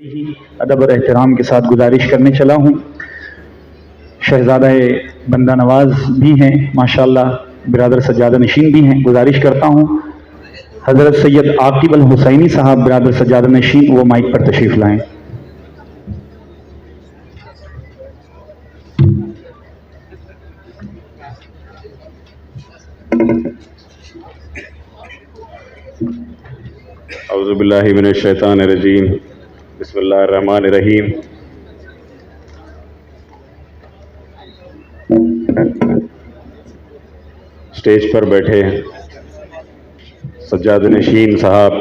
ہی ادب اور احترام کے ساتھ گزارش کرنے چلا ہوں. شہزادہ بندہ نواز بھی ہیں ماشاءاللہ، برادر سجادہ نشین بھی ہیں. گزارش کرتا ہوں حضرت سید عاقب الحسینی صاحب برادر سجادہ نشین وہ مائک پر تشریف لائیں. اعوذ باللہ من الشیطان الرجیم، بسم اللہ الرحمن الرحیم. اسٹیج پر بیٹھے سجادہ نشین صاحب،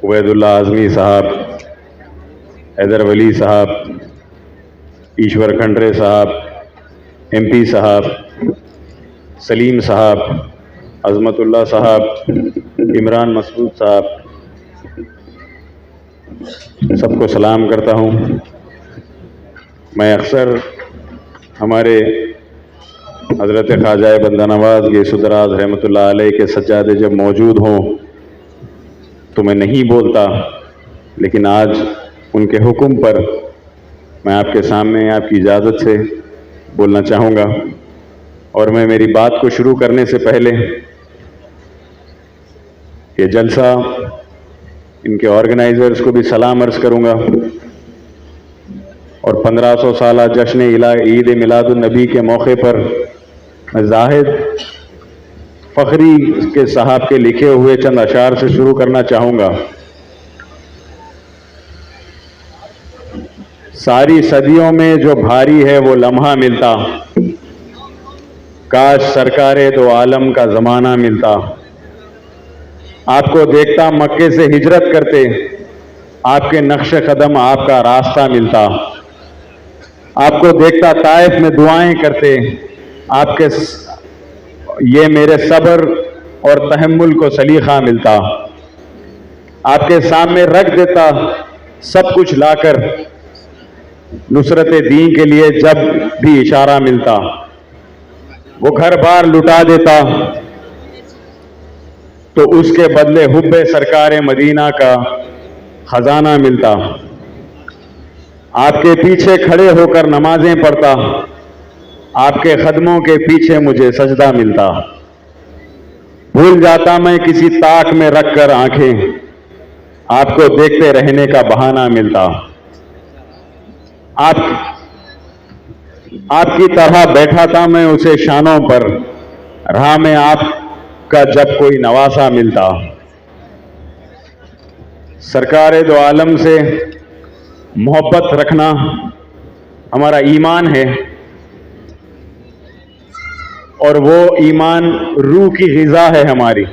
عبید اللہ اعظمی صاحب، حیدر ولی صاحب، ایشور کھنڈرے صاحب، ایم پی صاحب، سلیم صاحب، عظمت اللہ صاحب، عمران مسعود صاحب، سب کو سلام کرتا ہوں. میں اکثر ہمارے حضرت خواجہ بندہ نواز گیس دراز رحمۃ اللہ علیہ کے سجادے جب موجود ہوں تو میں نہیں بولتا، لیکن آج ان کے حکم پر میں آپ کے سامنے آپ کی اجازت سے بولنا چاہوں گا. اور میں میری بات کو شروع کرنے سے پہلے یہ جلسہ ان کے آرگنائزرز کو بھی سلام عرض کروں گا، اور 1500 سالہ جشن عید میلاد النبی کے موقع پر میں زاہد فخری کے صاحب کے لکھے ہوئے چند اشعار سے شروع کرنا چاہوں گا. ساری صدیوں میں جو بھاری ہے وہ لمحہ ملتا، کاش سرکار دو عالم کا زمانہ ملتا. آپ کو دیکھتا مکے سے ہجرت کرتے، آپ کے نقش قدم آپ کا راستہ ملتا. آپ کو دیکھتا طائف میں دعائیں کرتے، آپ کے یہ میرے صبر اور تحمل کو سلیقہ ملتا. آپ کے سامنے رکھ دیتا سب کچھ لا کر، نصرت دین کے لیے جب بھی اشارہ ملتا. وہ گھر بار لٹا دیتا تو اس کے بدلے حب سرکار مدینہ کا خزانہ ملتا. آپ کے پیچھے کھڑے ہو کر نمازیں پڑھتا، آپ کے قدموں کے پیچھے مجھے سجدہ ملتا. بھول جاتا میں کسی طاق میں رکھ کر آنکھیں، آپ کو دیکھتے رہنے کا بہانہ ملتا. آپ کی طرح بیٹھا تھا میں اسے شانوں پر، راہ میں آپ کا جب کوئی نواسا ملتا. سرکار دو عالم سے محبت رکھنا ہمارا ایمان ہے، اور وہ ایمان روح کی غذا ہے ہماری.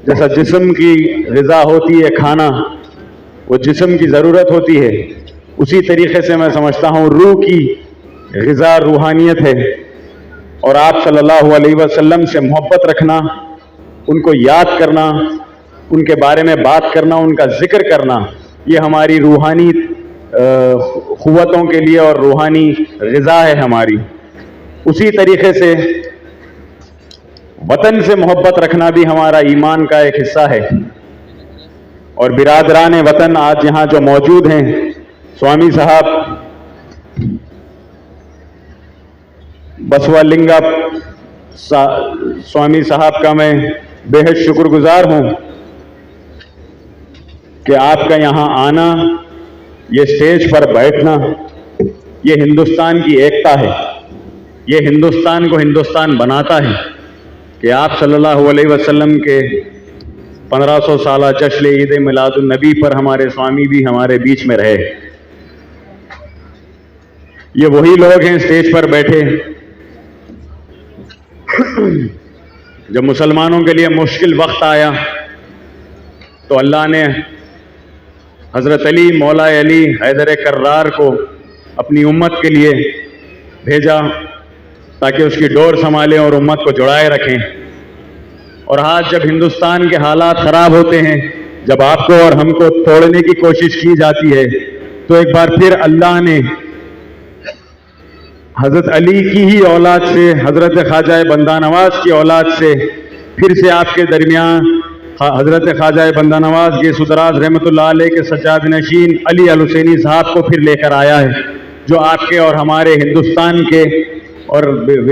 جیسا جسم کی غذا ہوتی ہے کھانا، وہ جسم کی ضرورت ہوتی ہے، اسی طریقے سے میں سمجھتا ہوں روح کی غذا روحانیت ہے. اور آپ صلی اللہ علیہ وسلم سے محبت رکھنا، ان کو یاد کرنا، ان کے بارے میں بات کرنا، ان کا ذکر کرنا، یہ ہماری روحانی قوتوں کے لیے اور روحانی غذا ہے ہماری. اسی طریقے سے وطن سے محبت رکھنا بھی ہمارا ایمان کا ایک حصہ ہے. اور برادران وطن آج یہاں جو موجود ہیں، سوامی صاحب، بسوا لنگا سوامی صاحب کا میں بے حد شکر گزار ہوں کہ آپ کا یہاں آنا، یہ سٹیج پر بیٹھنا، یہ ہندوستان کی ایکتا ہے. یہ ہندوستان کو ہندوستان بناتا ہے کہ آپ صلی اللہ علیہ وسلم کے 1500 سالہ جشن عید میلاد النبی پر ہمارے سوامی بھی ہمارے بیچ میں رہے. یہ وہی لوگ ہیں سٹیج پر بیٹھے جب مسلمانوں کے لیے مشکل وقت آیا تو اللہ نے حضرت علی، مولا علی حیدر کرار کو اپنی امت کے لیے بھیجا تاکہ اس کی ڈور سنبھالیں اور امت کو جڑائے رکھیں. اور آج جب ہندوستان کے حالات خراب ہوتے ہیں، جب آپ کو اور ہم کو توڑنے کی کوشش کی جاتی ہے، تو ایک بار پھر اللہ نے حضرت علی کی ہی اولاد سے، حضرت خواجہ بندہ نواز کی اولاد سے پھر سے آپ کے درمیان حضرت خواجہ بندہ نواز کے سدراز رحمۃ اللہ علیہ کے سجاد نشین علی الحسینی صاحب کو پھر لے کر آیا ہے، جو آپ کے اور ہمارے ہندوستان کے اور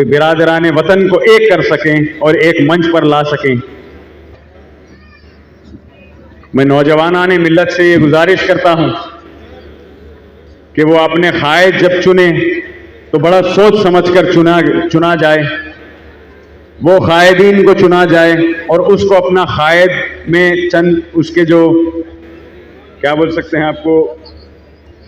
برادران وطن کو ایک کر سکیں اور ایک منچ پر لا سکیں۔ میں نوجوانان ملت سے یہ گزارش کرتا ہوں کہ وہ اپنے قائد جب چنیں تو بڑا سوچ سمجھ کر چنا جائے، وہ قائدین کو چنا جائے اور اس کو اپنا قائد میں چند اس کے جو کیا بول سکتے ہیں آپ کو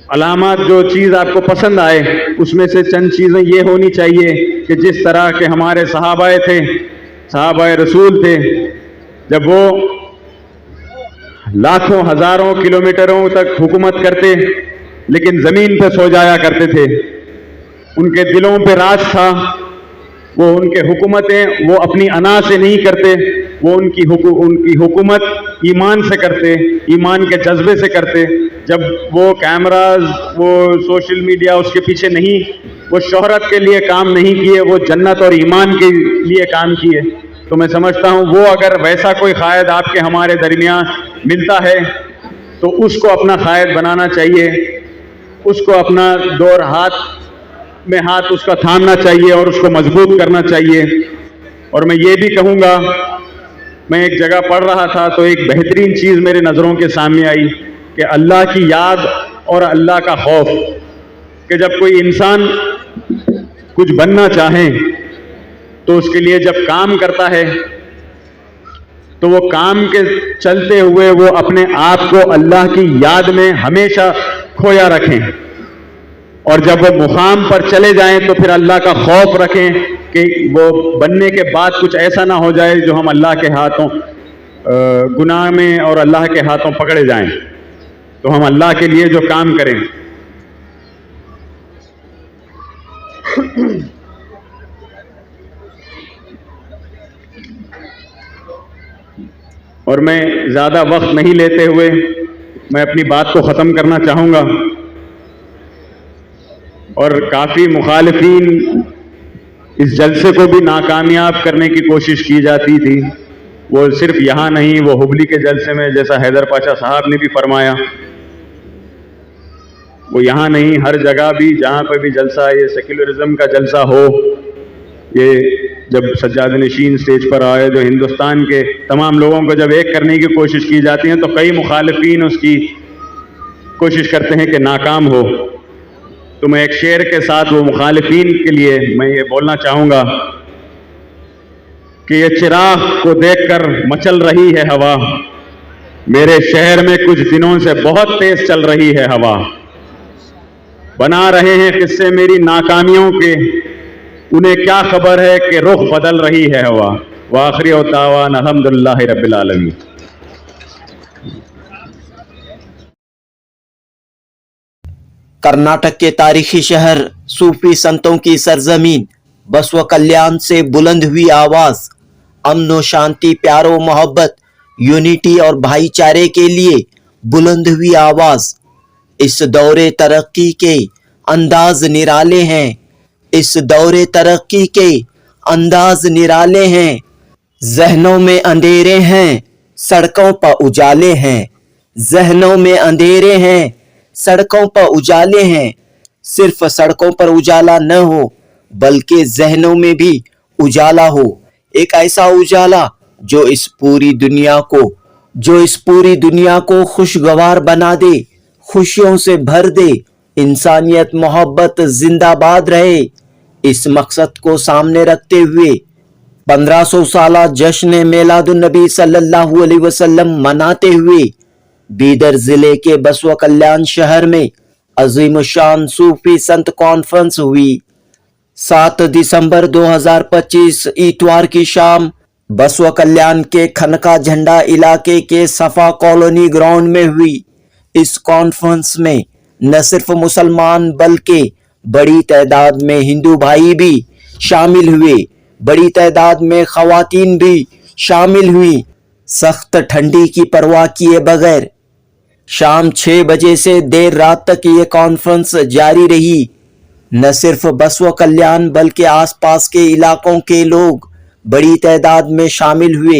علامات، جو چیز آپ کو پسند آئے، اس میں سے چند چیزیں یہ ہونی چاہیے کہ جس طرح کے ہمارے صحابہ تھے، صحابہ رسول تھے، جب وہ لاکھوں ہزاروں کلومیٹروں تک حکومت کرتے لیکن زمین پہ سو جایا کرتے تھے، ان کے دلوں پہ راج تھا، وہ ان کے حکومتیں وہ اپنی انا سے نہیں کرتے، وہ ان کی حکومت ایمان سے کرتے، ایمان کے جذبے سے کرتے۔ جب وہ کیمراز، وہ سوشل میڈیا اس کے پیچھے نہیں، وہ شہرت کے لیے کام نہیں کیے، وہ جنت اور ایمان کے لیے کام کیے۔ تو میں سمجھتا ہوں وہ اگر ویسا کوئی قائد آپ کے ہمارے درمیان ملتا ہے تو اس کو اپنا قائد بنانا چاہیے، اس کو اپنا دور ہاتھ میں ہاتھ اس کا تھامنا چاہیے اور اس کو مضبوط کرنا چاہیے۔ اور میں یہ بھی کہوں گا، میں ایک جگہ پڑھ رہا تھا تو ایک بہترین چیز میرے نظروں کے سامنے آئی کہ اللہ کی یاد اور اللہ کا خوف، کہ جب کوئی انسان کچھ بننا چاہے تو اس کے لیے جب کام کرتا ہے تو وہ کام کے چلتے ہوئے وہ اپنے آپ کو اللہ کی یاد میں ہمیشہ کھویا رکھیں، اور جب وہ مقام پر چلے جائیں تو پھر اللہ کا خوف رکھیں کہ وہ بننے کے بعد کچھ ایسا نہ ہو جائے جو ہم اللہ کے ہاتھوں گناہ میں اور اللہ کے ہاتھوں پکڑے جائیں۔ تو ہم اللہ کے لیے جو کام کریں۔ اور میں زیادہ وقت نہیں لیتے ہوئے میں اپنی بات کو ختم کرنا چاہوں گا۔ اور کافی مخالفین اس جلسے کو بھی ناکامیاب کرنے کی کوشش کی جاتی تھی، وہ صرف یہاں نہیں، وہ ہبلی کے جلسے میں جیسا حیدر پاشا صاحب نے بھی فرمایا، وہ یہاں نہیں، ہر جگہ بھی جہاں پہ بھی جلسہ، یہ سیکولرزم کا جلسہ ہو، یہ جب سجاد نشین سٹیج پر آئے جو ہندوستان کے تمام لوگوں کو جب ایک کرنے کی کوشش کی جاتی ہے تو کئی مخالفین اس کی کوشش کرتے ہیں کہ ناکام ہو۔ تو میں ایک شعر کے ساتھ وہ مخالفین کے لیے میں یہ بولنا چاہوں گا کہ یہ چراغ کو دیکھ کر مچل رہی ہے ہوا، میرے شہر میں کچھ دنوں سے بہت تیز چل رہی ہے ہوا، بنا رہے ہیں قصے میری ناکامیوں کے، انہیں کیا خبر ہے کہ رخ بدل رہی ہے ہوا۔ وآخری دعوانا الحمدللہ رب العالمین۔ کرناٹک کے تاریخی شہر، صوفی سنتوں کی سرزمین بسوا کلیان سے بلند ہوئی آواز، امن و شانتی، پیار و محبت، یونٹی اور بھائی چارے کے لیے بلند ہوئی آواز۔ اس دور ترقی کے انداز نرالے ہیں، اس دور ترقی کے انداز نرالے ہیں، ذہنوں میں اندھیرے ہیں، سڑکوں پر اجالے ہیں، ذہنوں میں اندھیرے ہیں، سڑکوں پر اجالے ہیں۔ صرف سڑکوں پر اجالا نہ ہو بلکہ ذہنوں میں بھی اجالا ہو، ایک ایسا اجالا جو اس پوری دنیا کو خوشگوار بنا دے، خوشیوں سے بھر دے، انسانیت محبت زندہ باد رہے۔ اس مقصد کو سامنے رکھتے ہوئے 1500 سالہ جشن میلاد النبی صلی اللہ علیہ وسلم مناتے ہوئے بیدر ضلع کے بسوا کلیان شہر میں عظیم الشان صوفی سنت کانفرنس ہوئی۔ 7 دسمبر 2025 اتوار کی شام بسوا کلیان کے کھنکا جھنڈا علاقے کے صفا کالونی گراؤنڈ میں ہوئی۔ اس کانفرنس میں نہ صرف مسلمان بلکہ بڑی تعداد میں ہندو بھائی بھی شامل ہوئے، بڑی تعداد میں خواتین بھی شامل ہوئی۔ سخت ٹھنڈی کی پرواہ کیے بغیر شام 6 بجے سے دیر رات تک یہ کانفرنس جاری رہی۔ نہ صرف بسوا کلیان بلکہ آس پاس کے علاقوں کے لوگ بڑی تعداد میں شامل ہوئے۔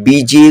BG